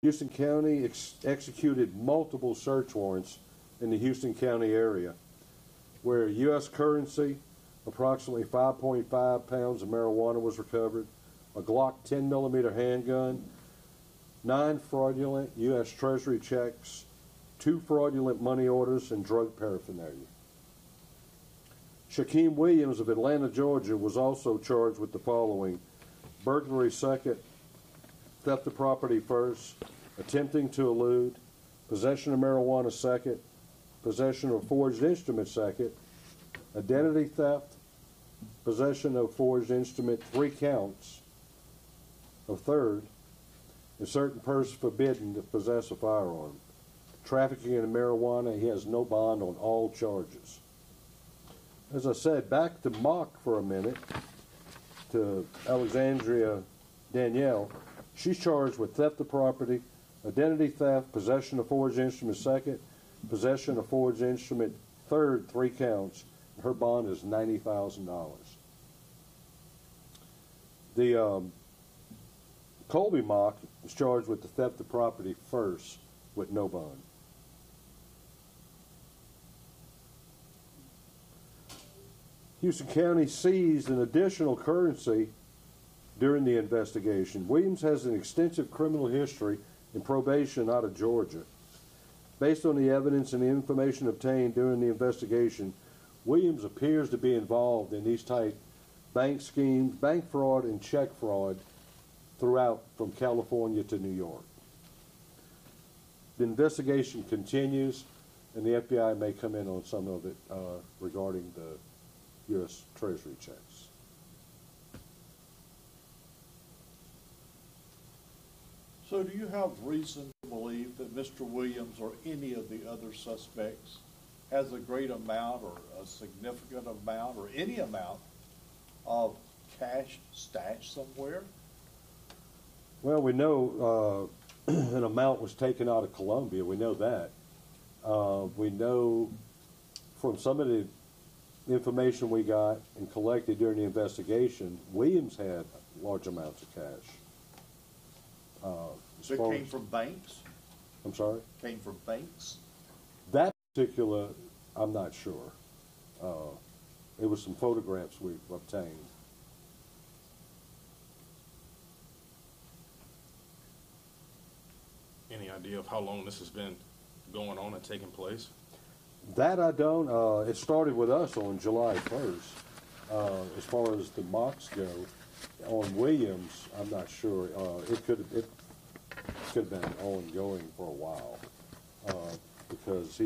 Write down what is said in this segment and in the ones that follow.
Houston County executed multiple search warrants in the Houston County area where U.S. currency, approximately 5.5 pounds of marijuana was recovered, a Glock 10mm handgun, 9 fraudulent U.S. Treasury checks, 2 fraudulent money orders, and drug paraphernalia. Shaquem Williams of Atlanta, Georgia, was also charged with the following: burglary second, theft of property first, attempting to elude, possession of marijuana second, possession of forged instrument second, identity theft, possession of forged instrument 3 counts of third, and certain persons forbidden to possess a firearm. Trafficking in marijuana, he has no bond on all charges. As I said, back to Mock for a minute, to Alexandria Danielle. She's charged with theft of property, identity theft, possession of forged instrument second, possession of forged instrument third, 3 counts. Her bond is $90,000. The Colby Mock was charged with the theft of property first with no bond. Houston County seized an additional currency during the investigation. Williams has an extensive criminal history and probation out of Georgia. Based on the evidence and the information obtained during the investigation, Williams appears to be involved in these type bank schemes, bank fraud, and check fraud throughout from California to New York. The investigation continues, and the FBI may come in on some of it regarding the U.S. Treasury checks. So do you have reason to believe that Mr. Williams or any of the other suspects has a great amount or a significant amount or any amount of cash stashed somewhere? Well, we know an amount was taken out of Colombia. We know that. We know from some of the information we got and collected during the investigation, Williams had large amounts of cash. So it came from banks? I'm sorry? Came from banks? That particular, I'm not sure. It was some photographs we obtained. Any idea of how long this has been going on and taking place? That I don't. It started with us on July 1st. As far as the mocks go, on Williams, I'm not sure. It could have been ongoing for a while because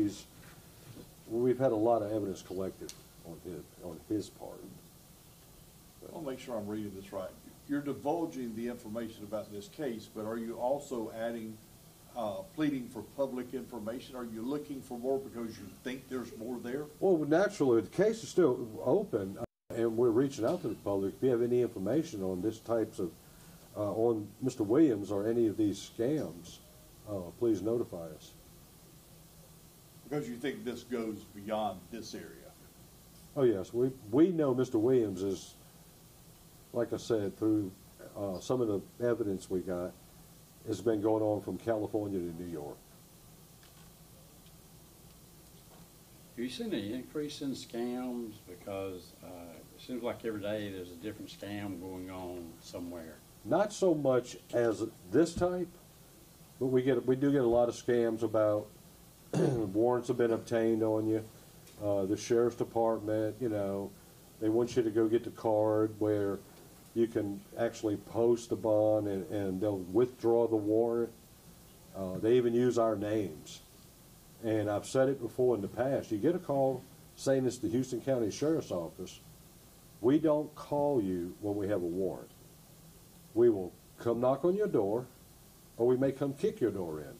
we've had a lot of evidence collected on his part. I'll make sure I'm reading this right. You're divulging the information about this case, but are you also adding pleading for public information? Are you looking for more because you think there's more there? Well, naturally, the case is still open, and we're reaching out to the public. If you have any information on this types of, on Mr. Williams or any of these scams, please notify us. Because you think this goes beyond this area? Oh, yes. We know Mr. Williams is, like I said, through some of the evidence we got, has been going on from California to New York. Have you seen an increase in scams? Because it seems like every day there's a different scam going on somewhere. Not so much as this type, but we do get a lot of scams about warrants have been obtained on you. The sheriff's department, they want you to go get the card where you can actually post the bond and they'll withdraw the warrant. They even use our names. And I've said it before in the past. You get a call saying it's the Houston County Sheriff's Office. We don't call you when we have a warrant. We will come knock on your door, or we may come kick your door in.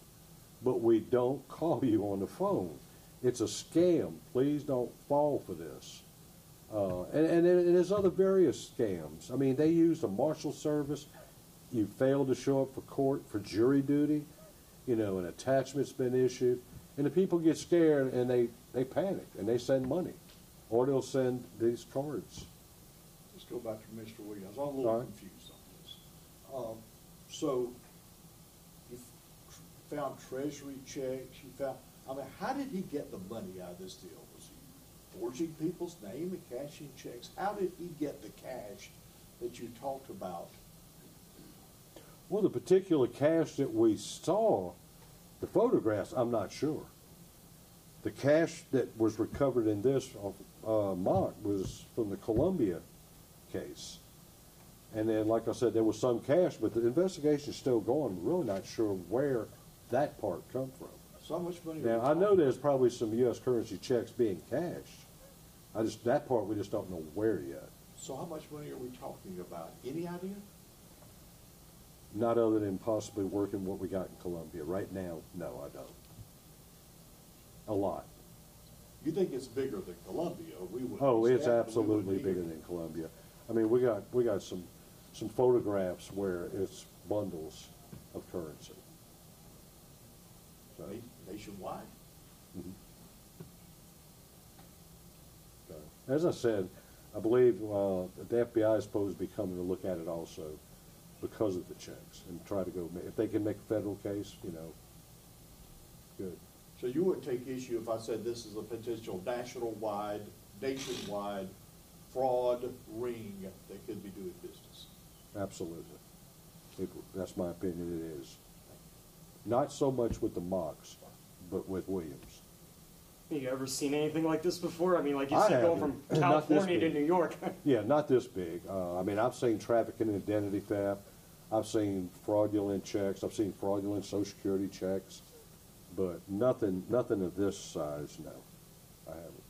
But we don't call you on the phone. It's a scam. Please don't fall for this. And there's other various scams. I mean, they use the marshal service. You fail to show up for court for jury duty. An attachment's been issued. And the people get scared and they panic and they send money. Or they'll send these cards. Let's go back to Mr. Williams. I'm a little confused on this. So, found treasury checks, you found, I mean, how did he get the money out of this deal? Was he forging people's name and cashing checks? How did he get the cash that you talked about? Well, the particular cash that we saw, the photographs, I'm not sure. The cash that was recovered in this mock was from the Columbia case. And then, like I said, there was some cash, but the investigation's still going. We're really not sure where that part come from. So much money. Now, I know there's probably some U.S. currency checks being cashed. That part we just don't know where yet. So how much money are we talking about? Any idea? Not other than possibly working what we got in Columbia. Right now, no, I don't. A lot. You think it's bigger than Columbia? We would. Oh, it's we absolutely wouldn't bigger either. than Columbia. I mean, we got some photographs where it's bundles of currency. So, Nationwide? as I said, I believe the FBI is supposed to be coming to look at it also because of the checks and try to go, if they can make a federal case, good. So you would take issue if I said this is a potential nationwide fraud ring that could be doing business? Absolutely. That's my opinion, it is. Not so much with the mocks, but with Williams. You ever seen anything like this before? I mean, like you I said, going haven't. from Not this California to big. New York. Yeah, not this big. I mean, I've seen trafficking and identity theft. I've seen fraudulent checks. I've seen fraudulent Social Security checks. But nothing of this size, no. I haven't.